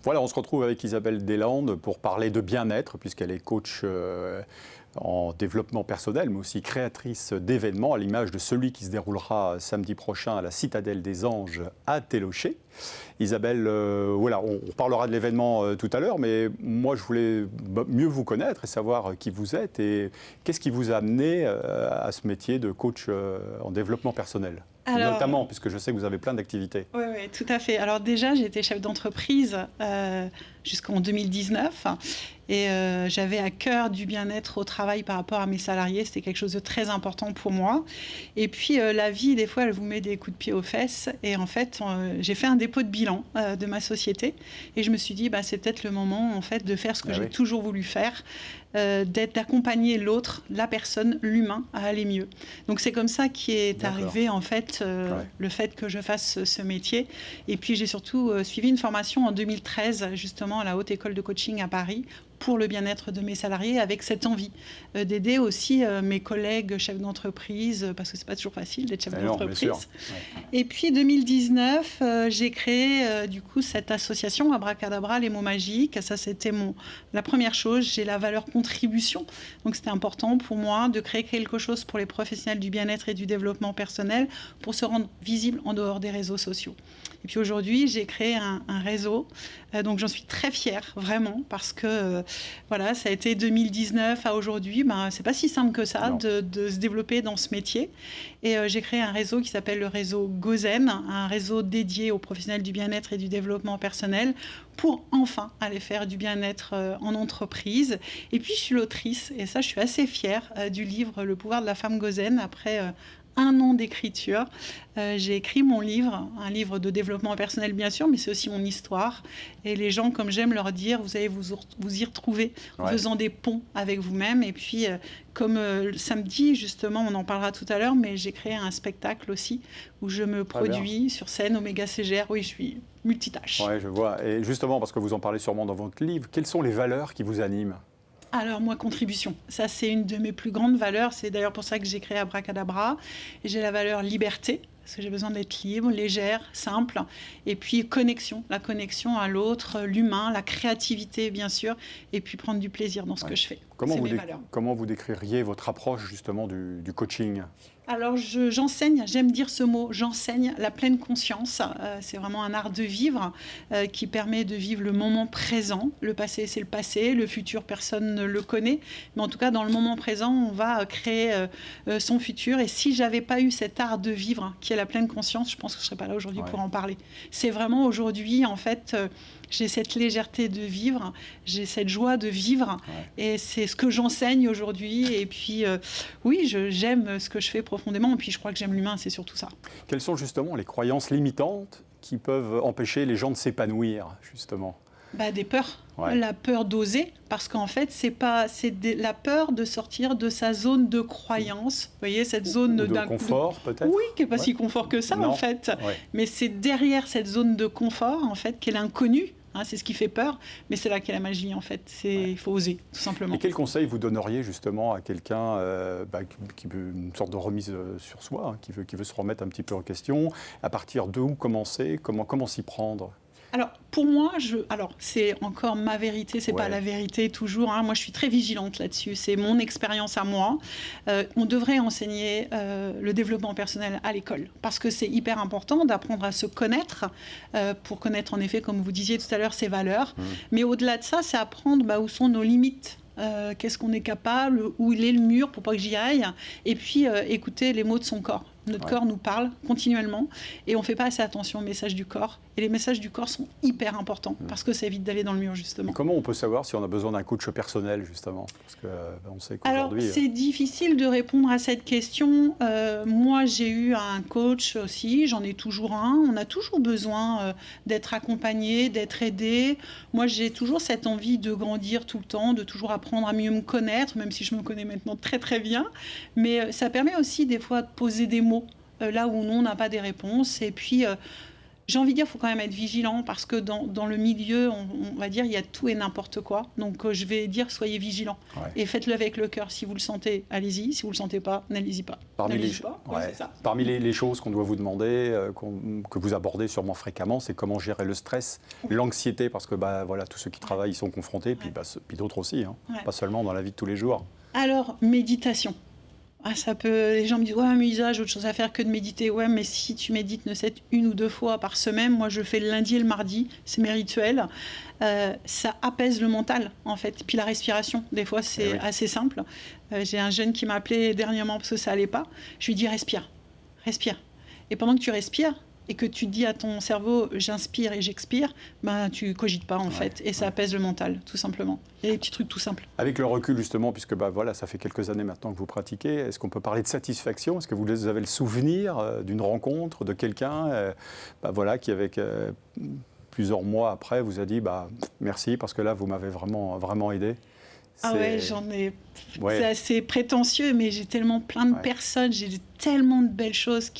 Voilà, on se retrouve avec Isabelle Deslandes pour parler de bien-être, puisqu'elle est coach en développement personnel, mais aussi créatrice d'événements, à l'image de celui qui se déroulera samedi prochain à la Citadelle des Anges à Télocher. Isabelle, voilà, on parlera de l'événement tout à l'heure, mais moi je voulais mieux vous connaître et savoir qui vous êtes et qu'est-ce qui vous a amené à ce métier de coach en développement personnel. Alors, notamment, puisque je sais que vous avez plein d'activités. Oui, tout à fait. Alors déjà, j'étais chef d'entreprise jusqu'en 2019 et j'avais à cœur du bien-être au travail par rapport à mes salariés. C'était quelque chose de très important pour moi. Et puis, la vie, des fois, elle vous met des coups de pied aux fesses. Et en fait, j'ai fait un dépôt de bilan de ma société et je me suis dit, c'est peut-être le moment, en fait, de faire ce que j'ai toujours voulu faire, d'accompagner l'autre, la personne, l'humain, à aller mieux. Donc, c'est comme ça qu'est arrivé, en fait, le fait que je fasse ce métier. Et puis, j'ai surtout suivi une formation en 2013, justement, à la Haute École de Coaching à Paris, pour le bien-être de mes salariés, avec cette envie d'aider aussi mes collègues chefs d'entreprise, parce que c'est pas toujours facile d'être chef d'entreprise. Et puis 2019, j'ai créé du coup cette association Abracadabra, les mots magiques. Ça, c'était la première chose. J'ai la valeur contribution, donc c'était important pour moi de créer quelque chose pour les professionnels du bien-être et du développement personnel pour se rendre visible en dehors des réseaux sociaux. Et puis aujourd'hui, j'ai créé un réseau, donc j'en suis très fière, vraiment, parce que voilà, ça a été 2019 à aujourd'hui, c'est pas si simple que ça de se développer dans ce métier. Et j'ai créé un réseau qui s'appelle le réseau Gozen, un réseau dédié aux professionnels du bien-être et du développement personnel pour enfin aller faire du bien-être en entreprise. Et puis je suis l'autrice, et ça je suis assez fière, du livre Le pouvoir de la femme Gozen, après un an d'écriture. J'ai écrit mon livre, un livre de développement personnel bien sûr, mais c'est aussi mon histoire. Et les gens, comme j'aime leur dire, vous allez vous y retrouver en faisant des ponts avec vous-même. Et puis, comme samedi, justement, on en parlera tout à l'heure, mais j'ai créé un spectacle aussi où je me produis sur scène, Oméga CGR. Oui, je suis multitâche. Oui, je vois. Et justement, parce que vous en parlez sûrement dans votre livre, quelles sont les valeurs qui vous animent ? Alors moi, contribution. Ça, c'est une de mes plus grandes valeurs. C'est d'ailleurs pour ça que j'ai créé Abracadabra. Et j'ai la valeur liberté, parce que j'ai besoin d'être libre, légère, simple. Et puis connexion, la connexion à l'autre, l'humain, la créativité, bien sûr. Et puis prendre du plaisir dans ce que je fais. Comment vous décririez votre approche justement du coaching ? Alors j'enseigne, j'aime dire ce mot, j'enseigne la pleine conscience. C'est vraiment un art de vivre qui permet de vivre le moment présent. Le passé, c'est le passé, le futur, personne ne le connaît. Mais en tout cas, dans le moment présent, on va créer son futur. Et si j'avais pas eu cet art de vivre, qui est la pleine conscience, je pense que je serais pas là aujourd'hui pour en parler. C'est vraiment aujourd'hui, en fait, j'ai cette légèreté de vivre, j'ai cette joie de vivre. Et c'est ce que j'enseigne aujourd'hui. Et puis, oui, j'aime ce que je fais profondément, et puis je crois que j'aime l'humain, c'est surtout ça. Quelles sont justement les croyances limitantes qui peuvent empêcher les gens de s'épanouir, justement ? Des peurs. La peur d'oser, parce qu'en fait, c'est la peur de sortir de sa zone de croyance. Vous voyez, cette zone de confort, peut-être ? Oui, qui n'est pas si confort que ça, en fait. Mais c'est derrière cette zone de confort, en fait, qu'est l'inconnu. C'est ce qui fait peur, mais c'est là qu'est la magie, en fait. Il faut oser, tout simplement. Et quel conseil vous donneriez justement à quelqu'un qui veut une sorte de remise sur soi, qui veut se remettre un petit peu en question ? À partir d'où commencer ? Comment s'y prendre ? Alors, pour moi, c'est encore ma vérité, c'est pas la vérité toujours. Moi, je suis très vigilante là-dessus. C'est mon expérience à moi. On devrait enseigner le développement personnel à l'école parce que c'est hyper important d'apprendre à se connaître pour connaître, en effet, comme vous disiez tout à l'heure, ses valeurs. Mais au-delà de ça, c'est apprendre où sont nos limites. Qu'est-ce qu'on est capable, où il est le mur pour pas que j'y aille, et puis écouter les mots de son corps. Notre corps nous parle continuellement et on ne fait pas assez attention aux messages du corps. Et les messages du corps sont hyper importants parce que ça évite d'aller dans le mur, justement. Et comment on peut savoir si on a besoin d'un coach personnel, justement ? Parce qu'on sait qu'aujourd'hui... Alors, c'est difficile de répondre à cette question. Moi, j'ai eu un coach aussi, j'en ai toujours un. On a toujours besoin d'être accompagné, d'être aidé. Moi, j'ai toujours cette envie de grandir tout le temps, de toujours apprendre à mieux me connaître, même si je me connais maintenant très très bien. Mais ça permet aussi des fois de poser des mots là où on n'a pas des réponses. Et puis, j'ai envie de dire, il faut quand même être vigilant parce que dans le milieu, on va dire, il y a tout et n'importe quoi. Donc, je vais dire, soyez vigilants. Et faites-le avec le cœur. Si vous le sentez, allez-y. Si vous ne le sentez pas, n'allez-y pas. Parmi les choses qu'on doit vous demander, que vous abordez sûrement fréquemment, c'est comment gérer le stress, l'anxiété, parce que voilà, tous ceux qui travaillent y sont confrontés, puis d'autres aussi, hein, pas seulement dans la vie de tous les jours. Alors, méditation. Les gens me disent, ouais, mais Isa, j'ai autre chose à faire que de méditer. Ouais, mais si tu médites ne serait-ce 1 ou 2 fois par semaine, moi je fais le lundi et le mardi, c'est mes rituels. Ça apaise le mental, en fait. Puis la respiration, des fois, c'est assez simple. J'ai un jeune qui m'a appelé dernièrement parce que ça allait pas. Je lui dis, respire. Et pendant que tu respires, et que tu dis à ton cerveau j'inspire et j'expire, tu cogites pas en fait, et ça apaise le mental tout simplement. Et des petits trucs tout simples. Avec le recul justement, puisque voilà, ça fait quelques années maintenant que vous pratiquez, est-ce qu'on peut parler de satisfaction? Est-ce que vous avez le souvenir d'une rencontre, de quelqu'un voilà, qui avec plusieurs mois après vous a dit merci parce que là vous m'avez vraiment aidé? Ah ouais, j'en ai. C'est assez prétentieux, mais j'ai tellement plein de personnes, j'ai tellement de belles choses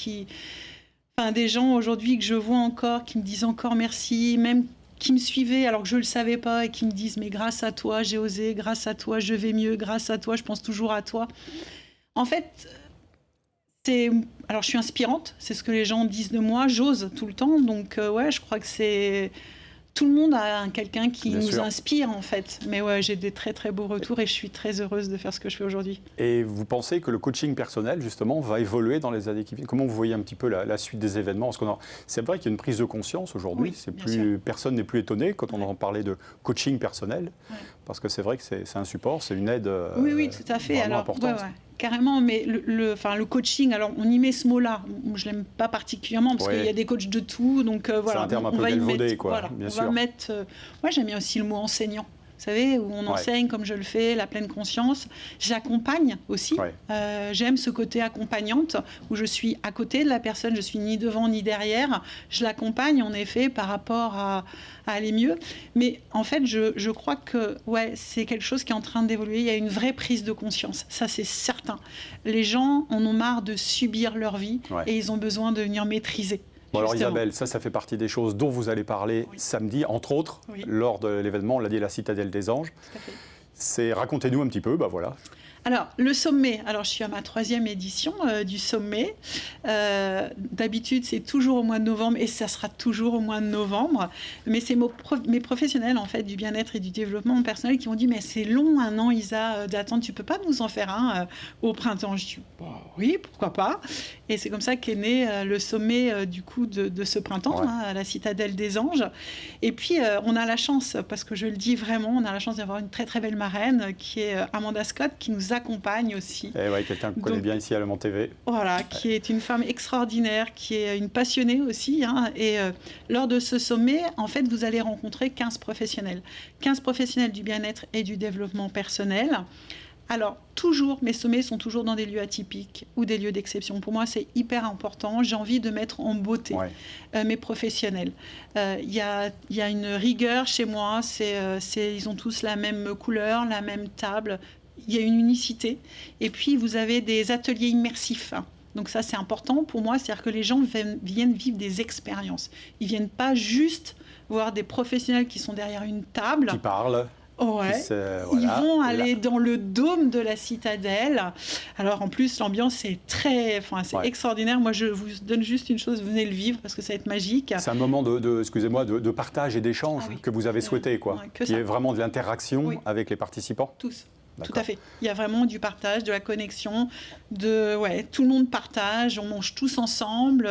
des gens aujourd'hui que je vois encore, qui me disent encore merci, même qui me suivaient alors que je ne le savais pas et qui me disent mais grâce à toi j'ai osé, grâce à toi je vais mieux, grâce à toi je pense toujours à toi. En fait, alors je suis inspirante, c'est ce que les gens disent de moi, j'ose tout le temps, donc je crois que c'est... Tout le monde a quelqu'un qui nous inspire en fait. Mais j'ai des très très beaux retours et je suis très heureuse de faire ce que je fais aujourd'hui. Et vous pensez que le coaching personnel justement va évoluer dans les années qui viennent? Comment vous voyez un petit peu la suite des événements? C'est vrai qu'il y a une prise de conscience aujourd'hui. Personne n'est plus étonné quand on en parlait de coaching personnel. Parce que c'est vrai que c'est un support, c'est une aide oui, tout à fait. vraiment importante. Carrément, mais le coaching, alors on y met ce mot-là, je ne l'aime pas particulièrement parce qu'il y a des coachs de tout, donc voilà. C'est un terme un peu galvaudé, quoi, bien sûr. On va mettre, moi j'aime bien aussi le mot enseignant. Vous savez, où on enseigne comme je le fais, la pleine conscience. J'accompagne aussi. J'aime ce côté accompagnante où je suis à côté de la personne, je suis ni devant ni derrière. Je l'accompagne en effet par rapport à aller mieux. Mais en fait, je crois que c'est quelque chose qui est en train d'évoluer. Il y a une vraie prise de conscience. Ça, c'est certain. Les gens en ont marre de subir leur vie et ils ont besoin de venir maîtriser. Bon alors Isabelle, ça fait partie des choses dont vous allez parler samedi, entre autres, lors de l'événement, on l'a dit, la Citadelle des Anges. Racontez-nous un petit peu, voilà. Alors, le sommet, je suis à ma 3e édition du sommet. D'habitude, c'est toujours au mois de novembre et ça sera toujours au mois de novembre. Mais c'est mes professionnels en fait, du bien-être et du développement personnel qui m'ont dit « Mais c'est long, 1 an, Isa, d'attendre, tu peux pas nous en faire un au printemps ?» Je dis « Oui, pourquoi pas ?» Et c'est comme ça qu'est né le sommet du coup de ce printemps, à la Citadelle des Anges. Et puis, on a la chance, parce que je le dis vraiment, on a la chance d'avoir une très très belle marraine qui est Amanda Scott, qui nous accompagne aussi. Et quelqu'un qu'on connaît bien ici à Le Mans TV. Voilà, qui est une femme extraordinaire, qui est une passionnée aussi. Et lors de ce sommet, en fait, vous allez rencontrer 15 professionnels. 15 professionnels du bien-être et du développement personnel. Alors, mes sommets sont toujours dans des lieux atypiques ou des lieux d'exception. Pour moi, c'est hyper important. J'ai envie de mettre en beauté mes professionnels. Il y a une rigueur chez moi. Ils ont tous la même couleur, la même table. Il y a une unicité. Et puis, vous avez des ateliers immersifs. Donc ça, c'est important pour moi. C'est-à-dire que les gens viennent vivre des expériences. Ils ne viennent pas juste voir des professionnels qui sont derrière une table. Qui parlent. Ils vont aller dans le dôme de la Citadelle. Alors en plus, l'ambiance est c'est extraordinaire. Moi, je vous donne juste une chose, venez le vivre parce que ça va être magique. C'est un moment de partage et d'échange que vous avez souhaité, qui est vraiment de l'interaction avec les participants. Tous. Tout à fait. Il y a vraiment du partage, de la connexion, tout le monde partage, on mange tous ensemble.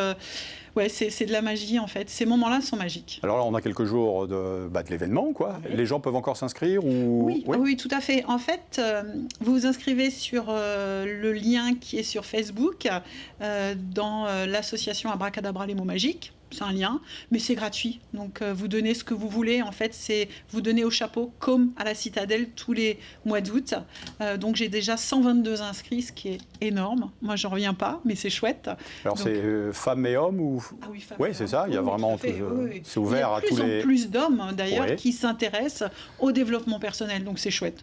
C'est de la magie en fait. Ces moments-là sont magiques. Alors là, on a quelques jours de l'événement, Les gens peuvent encore s'inscrire ou... Oui, tout à fait. En fait, vous vous inscrivez sur le lien qui est sur Facebook dans l'association Abracadabra les mots magiques. C'est un lien, mais c'est gratuit. Donc, vous donnez ce que vous voulez. En fait, c'est vous donnez au chapeau, comme à la Citadelle, tous les mois d'août. Donc, j'ai déjà 122 inscrits, ce qui est énorme. Moi, j'en reviens pas, mais c'est chouette. Alors, c'est femmes et hommes ou... oui, femmes et hommes. C'est ça. Il y a vraiment... C'est ouvert à tous les... Il y a de plus en plus d'hommes, d'ailleurs, qui s'intéressent au développement personnel. Donc, c'est chouette.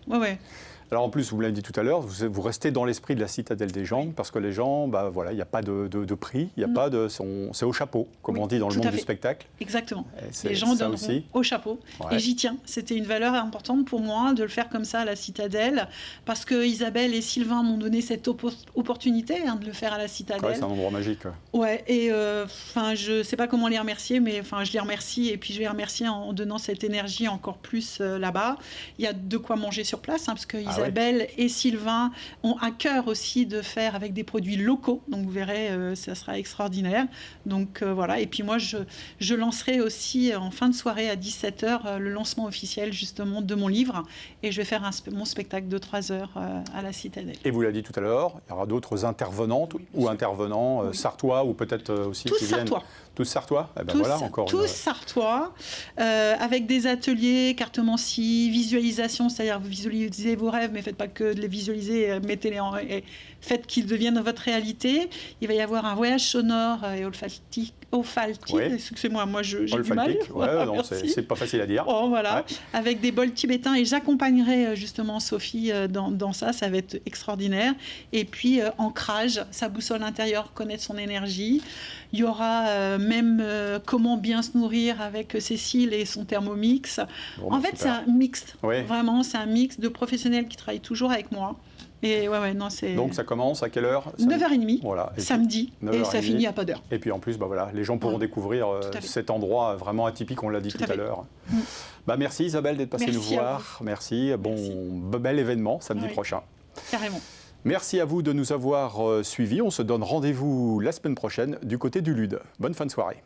Alors en plus, vous l'avez dit tout à l'heure, vous restez dans l'esprit de la citadelle des gens, parce que les gens, il n'y a pas de prix, il n'y a pas de... C'est au chapeau, comme on dit dans le monde du spectacle. Exactement. Les gens donneront aussi au chapeau. Ouais. Et j'y tiens. C'était une valeur importante pour moi de le faire comme ça à la citadelle, parce que Isabelle et Sylvain m'ont donné cette opportunité de le faire à la citadelle. Ouais, c'est un endroit magique. Ouais, et je ne sais pas comment les remercier, mais je les remercie, et puis je les remercie en donnant cette énergie encore plus là-bas. Il y a de quoi manger sur place, parce que Isabelle et Sylvain ont à cœur aussi de faire avec des produits locaux, donc vous verrez, ça sera extraordinaire. Donc voilà, et puis moi je lancerai aussi en fin de soirée à 17h le lancement officiel justement de mon livre, et je vais faire mon spectacle de 3 heures à la Citadelle. Et vous l'avez dit tout à l'heure, il y aura d'autres intervenantes ou intervenants sartois, ou peut-être aussi tous sartois. Tous sartois. Eh ben tous, voilà, encore tous sartois, avec des ateliers, cartomancie, visualisation, c'est-à-dire vous visualisez vos rêves, mais faites pas que de les visualiser, mettez-les et faites qu'ils deviennent votre réalité. Il va y avoir un voyage sonore et olfactique. Excusez-moi, moi j'ai du mal. Ouais, non, c'est pas facile à dire. Oh, voilà, avec des bols tibétains, et j'accompagnerai justement Sophie dans ça va être extraordinaire. Et puis ancrage, sa boussole intérieure, connaître son énergie. Il y aura même comment bien se nourrir avec Cécile et son Thermomix. Bon, en fait, c'est un mix. Vraiment, c'est un mix de professionnels qui travaillent toujours avec moi. Et non, c'est... Donc ça commence à quelle heure? 9h30, voilà. samedi, et ça finit à pas d'heure. Et puis en plus, les gens pourront découvrir cet endroit vraiment atypique, on l'a dit tout à l'heure. Merci Isabelle d'être passée nous voir. Merci, bel événement samedi prochain. Carrément. Merci à vous de nous avoir suivis. On se donne rendez-vous la semaine prochaine du côté du Lude. Bonne fin de soirée.